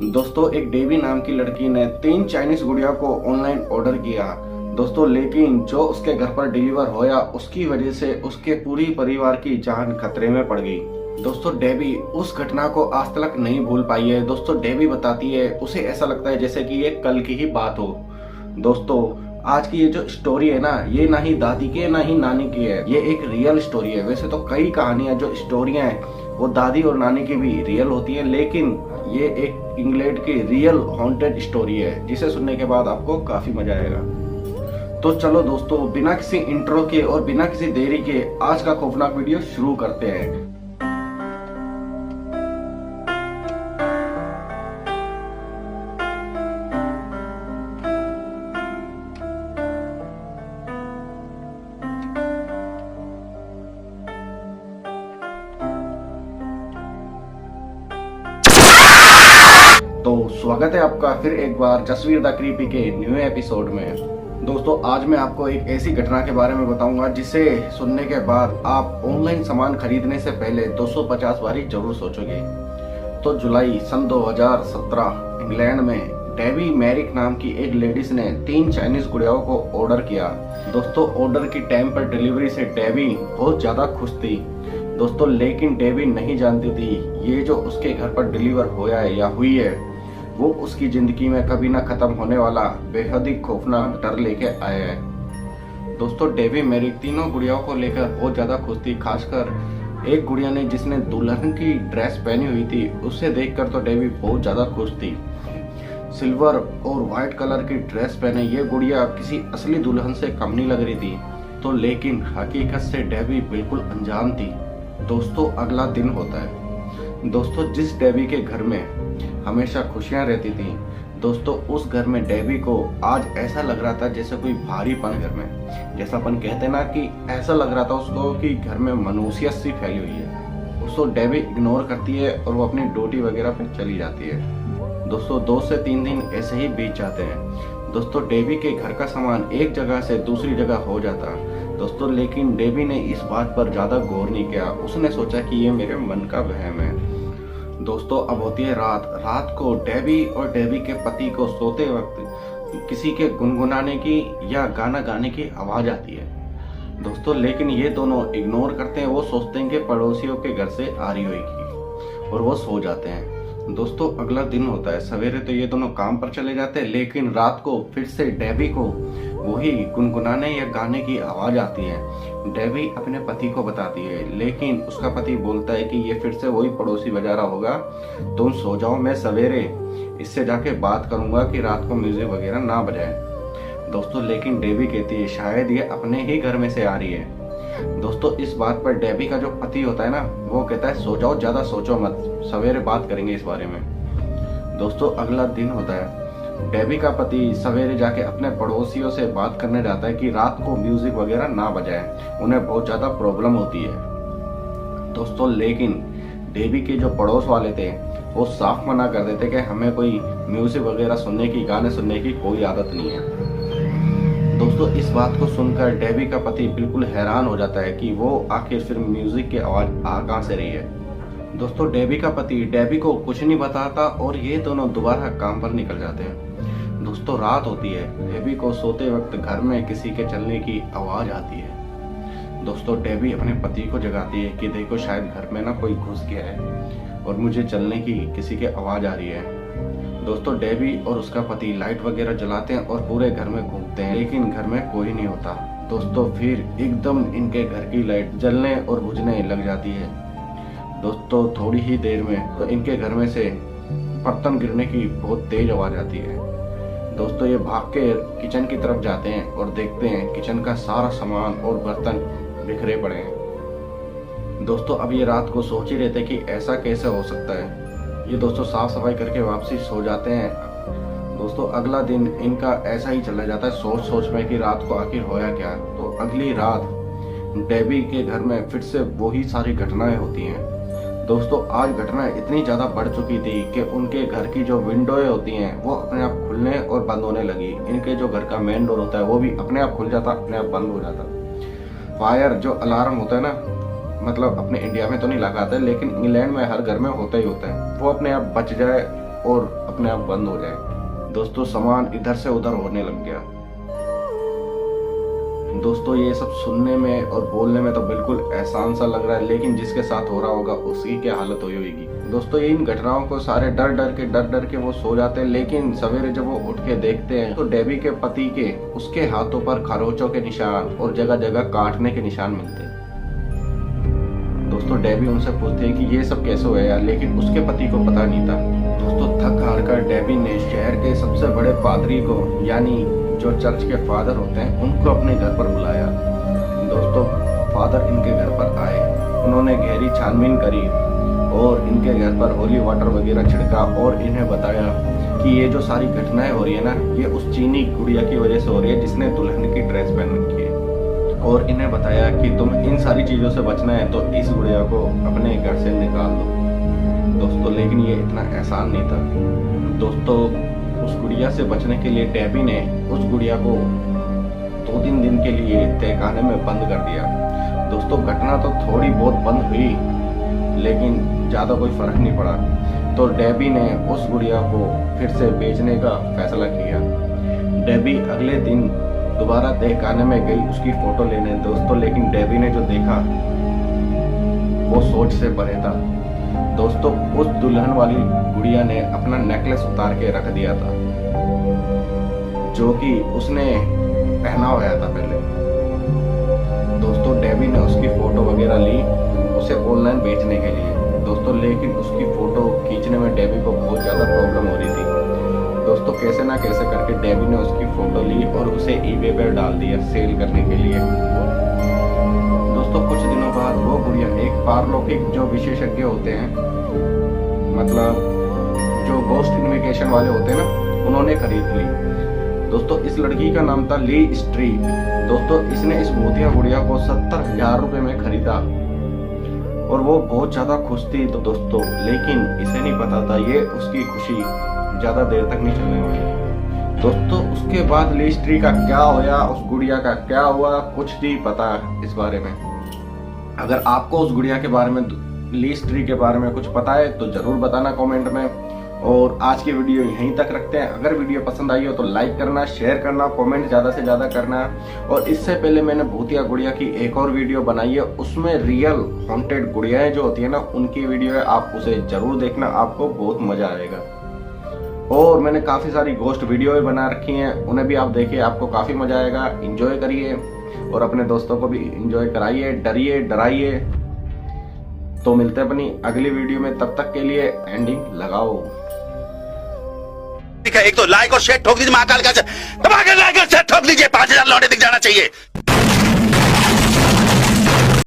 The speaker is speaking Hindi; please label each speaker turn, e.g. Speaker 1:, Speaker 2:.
Speaker 1: दोस्तों एक डेवी नाम की लड़की ने 3 चाइनीज गुड़िया को ऑनलाइन ऑर्डर किया दोस्तों, लेकिन जो उसके घर पर डिलीवर होया उसकी वजह से उसके पूरी परिवार की जान खतरे में पड़ गई। दोस्तों डेवी उस घटना को आज तक नहीं भूल पाई है। दोस्तों डेवी बताती है उसे ऐसा लगता है जैसे कि ये कल की ही बात हो। दोस्तों आज की ये जो स्टोरी है ना, ये ना ही दादी की है ना ही नानी की है, ये एक रियल स्टोरी है। वैसे तो कई कहानियां जो स्टोरियां हैं वो दादी और नानी की भी रियल होती है, लेकिन ये एक इंग्लैंड की रियल हॉन्टेड स्टोरी है जिसे सुनने के बाद आपको काफी मजा आएगा। तो चलो दोस्तों बिना किसी इंट्रो के और बिना किसी देरी के आज का खौफनाक वीडियो शुरू करते हैं। तो स्वागत है आपका फिर एक बार जसवीर द क्रीपी के न्यू एपिसोड में। दोस्तों आज मैं आपको एक ऐसी घटना के बारे में बताऊंगा जिसे सुनने के बाद आप ऑनलाइन सामान खरीदने से पहले 250 बारी जरूर सोचोगे। तो जुलाई सन 2017 इंग्लैंड में डेवी मैरिक नाम की एक लेडीज ने 3 चाइनीज गुड़ियाओं को ऑर्डर किया। दोस्तों ऑर्डर की टाइम पर डिलीवरी से डेवी बहुत ज्यादा खुश थी दोस्तों, लेकिन डेवी नहीं जानती थी ये जो उसके घर पर डिलीवर होया है या हुई है वो उसकी जिंदगी में कभी ना खत्म होने वाला बेहद ही खौफनाक डर लेके आया है। दोस्तों डेवी मेरी तीनों गुड़ियाओं को लेकर बहुत ज्यादा खुश थी। खासकर एक गुड़िया ने जिसने दुल्हन की ड्रेस पहनी हुई थी उसे देखकर तो डेवी बहुत ज्यादा खुश थी। सिल्वर और व्हाइट कलर की ड्रेस पहने ये गुड़िया किसी असली दुल्हन से कम नहीं लग रही थी। तो लेकिन हकीकत से डेवी बिल्कुल अनजान थी। दोस्तों अगला दिन होता है। दोस्तों जिस डेवी के घर में हमेशा खुशियां रहती थी, दोस्तों उस घर में डेवी को आज ऐसा लग रहा था जैसे कोई भारीपन घर में, जैसा अपन कहते ना कि ऐसा लग रहा था उसको कि घर में मनुष्यत सी फैली हुई है। उसको डेवी इग्नोर करती है और वो अपनी ड्यूटी वगैरह पे चली जाती है। दोस्तों 2 से 3 दिन ऐसे ही बीत जाते हैं। दोस्तों डेवी के घर का सामान एक जगह से दूसरी जगह हो जाता दोस्तों, लेकिन डेवी ने इस बात पर ज्यादा गौर नहीं किया। उसने सोचा कि ये मेरे मन का वहम है। दोस्तों अब होती है रात को डेवी और डेवी के पति को सोते वक्त किसी के गुनगुनाने की या गाना गाने की आवाज आती है दोस्तों, लेकिन ये दोनों इग्नोर करते हैं। वो सोचते हैं कि पड़ोसियों के घर से आ रही होगी और वो सो जाते हैं। दोस्तों अगला दिन होता है। सवेरे तो ये दोनों काम पर चले जाते हैं, लेकिन रात को फिर से डेवी को वही गुनगुनाने या गाने की आवाज आती है। डेवी अपने पति को बताती है, लेकिन उसका पति बोलता है कि ये फिर से वही पड़ोसी बजा रहा होगा, तुम सो जाओ, मैं सवेरे इससे जाके बात करूंगा कि रात को म्यूजिक वगैरह ना बजाए। दोस्तों लेकिन डेवी कहती है शायद ये अपने ही घर में से आ रही है। दोस्तों इस बात पर डेवी का जो पति होता है ना, वो कहता है सो जाओ, ज्यादा सोचो मत, सवेरे बात करेंगे इस बारे में। दोस्तों अगला दिन होता है। डेवी का पति सवेरे जाके अपने पड़ोसियों से बात करने जाता है कि रात को म्यूजिक वगैरह ना बजाए, उन्हें बहुत ज्यादा प्रॉब्लम होती है। दोस्तों लेकिन डेवी के जो पड़ोस वाले थे वो साफ मना कर देते कि हमें कोई म्यूजिक वगैरह सुनने की, गाने सुनने की कोई आदत नहीं है। दोस्तों इस बात को सुनकर डेवी का पति बिल्कुल हैरान हो जाता है कि वो आखिर फिर म्यूजिक की आवाज आ कहां से रही है। दोस्तों डेवी का पति डेवी को कुछ नहीं बताता और ये दोनों दोबारा काम पर निकल जाते हैं। दोस्तों रात होती है। डेवी को सोते वक्त घर में किसी के चलने की आवाज आती है। दोस्तों डेवी अपने पति को जगाती है कि देखो शायद घर में ना कोई घुस गया है और मुझे चलने की किसी की आवाज आ रही है। दोस्तों डेवी और उसका पति लाइट वगैरह जलाते हैं और पूरे घर में घूमते हैं, लेकिन घर में कोई नहीं होता। दोस्तों फिर एकदम इनके घर की लाइट जलने और बुझने लग जाती है। दोस्तों थोड़ी ही देर में तो इनके घर में से बर्तन गिरने की बहुत तेज आवाज आती है। दोस्तों ये भाग के किचन की तरफ जाते हैं और देखते हैं किचन का सारा सामान और बर्तन बिखरे पड़े हैं। दोस्तों अब ये रात को सोच ही रहते कि ऐसा कैसे हो सकता है। ये दोस्तों साफ सफाई करके वापसी सो जाते हैं। दोस्तों अगला दिन इनका ऐसा ही चला जाता है, सोच सोच में कि रात को आखिर होया क्या। तो अगली रात डेवी के घर में फिर से वही सारी घटनाएं होती हैं। दोस्तों आज घटना इतनी ज्यादा बढ़ चुकी थी कि उनके घर की जो विंडोएं होती हैं वो अपने आप खुलने और बंद होने लगी। इनके जो घर का मेन डोर होता है वो भी अपने आप खुल जाता, अपने आप बंद हो जाता। फायर जो अलार्म होता है ना, मतलब अपने इंडिया में तो नहीं लगाते, लेकिन इंग्लैंड में हर घर में होता ही होता है, वो अपने आप बच जाए और अपने आप बंद हो जाए। दोस्तों सामान इधर से उधर होने लग गया। दोस्तों ये सब सुनने में और बोलने में तो बिल्कुल एहसान सा लग रहा है, लेकिन जिसके साथ हो रहा होगा उसकी क्या हालत हुई होगी। दोस्तों इन घटनाओं को सारे डर डर के वो सो जाते हैं, लेकिन सवेरे जब वो उठ के देखते हैं तो डेबी के पति के उसके हाथों पर खरोचों के निशान और जगह जगह काटने के निशान मिलते हैं। दोस्तों डेबी उनसे पूछती है कि ये सब कैसे हुआ यार, लेकिन उसके पति को पता नहीं था। दोस्तों थक हार कर डेबी ने शहर के सबसे बड़े पादरी को, यानी जो चर्च के फादर होते हैं, उनको अपने घर पर बुलाया। दोस्तों फादर इनके घर पर आए, उन्होंने गहरी छानबीन करी और इनके घर पर होली वाटर वगैरह छिड़का और इन्हें बताया कि ये जो सारी घटनाएं हो रही है ना, ये उस चीनी गुड़िया की वजह से हो रही है जिसने दुल्हन की ड्रेस पहन रखी है। और इन्हें बताया कि तुम इन सारी चीजों से बचना है तो इस गुड़िया को अपने घर से निकाल दो। दोस्तों लेकिन ये इतना आसान नहीं था। दोस्तों उस गुड़िया से बचने के लिए डेबी ने उस गुड़िया को 2-3 दिन के लिए तहखाने में बंद कर दिया। दोस्तों घटना तो थोड़ी बहुत बंद हुई, लेकिन ज्यादा कोई फर्क नहीं पड़ा। तो डेबी ने उस गुड़िया को फिर से बेचने का फैसला किया। डेबी अगले दिन दोबारा तहखाने में गई उसकी फोटो लेने। दोस्तों लेकिन डेबी ने जो देखा वो सोच से परे था। दोस्तों उस दुल्हन वाली गुड़िया ने अपना नेकलेस उतार के रख दिया था, जो कि उसने पहना हुआ था पहले। दोस्तों डेबी ने उसकी फोटो वगैरह ली उसे ऑनलाइन बेचने के लिए। दोस्तों लेकिन उसकी फोटो खींचने में डेबी को बहुत ज्यादा प्रॉब्लम हो रही थी। दोस्तों कैसे ना कैसे करके डेबी ने उसकी फोटो ली और उसे ईबे पर डाल दिया सेल करने के लिए। दोस्तों कुछ दिनों बाद वो गुड़िया एक पारलौकिक जो विशेषज्ञ होते हैं, मतलब जो गोस्ट इन्वेकेशन वाले होते हैं ना, उन्होंने खरीद ली। दोस्तों इस लड़की का नाम था ली स्ट्रीट। दोस्तों इसने इस भूतिया गुड़िया को 70,000 रुपए में खरीदा और वो बहुत ज्यादा खुश थी। तो दोस्तों लेकिन इसे नहीं पता था ये उसकी खुशी ज्यादा देर तक नहीं चलने वाली। दोस्तों उसके बाद ली स्ट्रीट का क्या होया, उस गुड़िया का क्या हुआ, कुछ नहीं पता इस बारे में। अगर आपको उस गुड़िया के बारे में, ली स्ट्रीट के बारे में कुछ पता है तो जरूर बताना कमेंट में। और आज की वीडियो यहीं तक रखते हैं। अगर वीडियो पसंद आई हो तो लाइक करना, शेयर करना, कमेंट ज्यादा से ज्यादा करना। और इससे पहले मैंने भूतिया गुड़िया की एक और वीडियो बनाई है, उसमें रियल हॉन्टेड गुड़ियाएं जो होती है ना, उनकी वीडियो है, आप उसे जरूर देखना, आपको बहुत मजा आएगा। और मैंने काफी सारी गोस्ट वीडियो भी बना रखी हैं, उन्हें भी आप देखिए, आपको काफी मजा आएगा। इंजॉय करिए और अपने दोस्तों को भी इंजॉय कराइए, डरिए डराइए। तो मिलते हैं अपनी अगली वीडियो में, तब तक के लिए एंडिंग लगाओ।
Speaker 2: एक तो लाइक और शेयर ठोक दीजिए, महाकाल का दबा के लाइक और शेयर ठोक लीजिए, 5,000 लौटे दिख जाना चाहिए।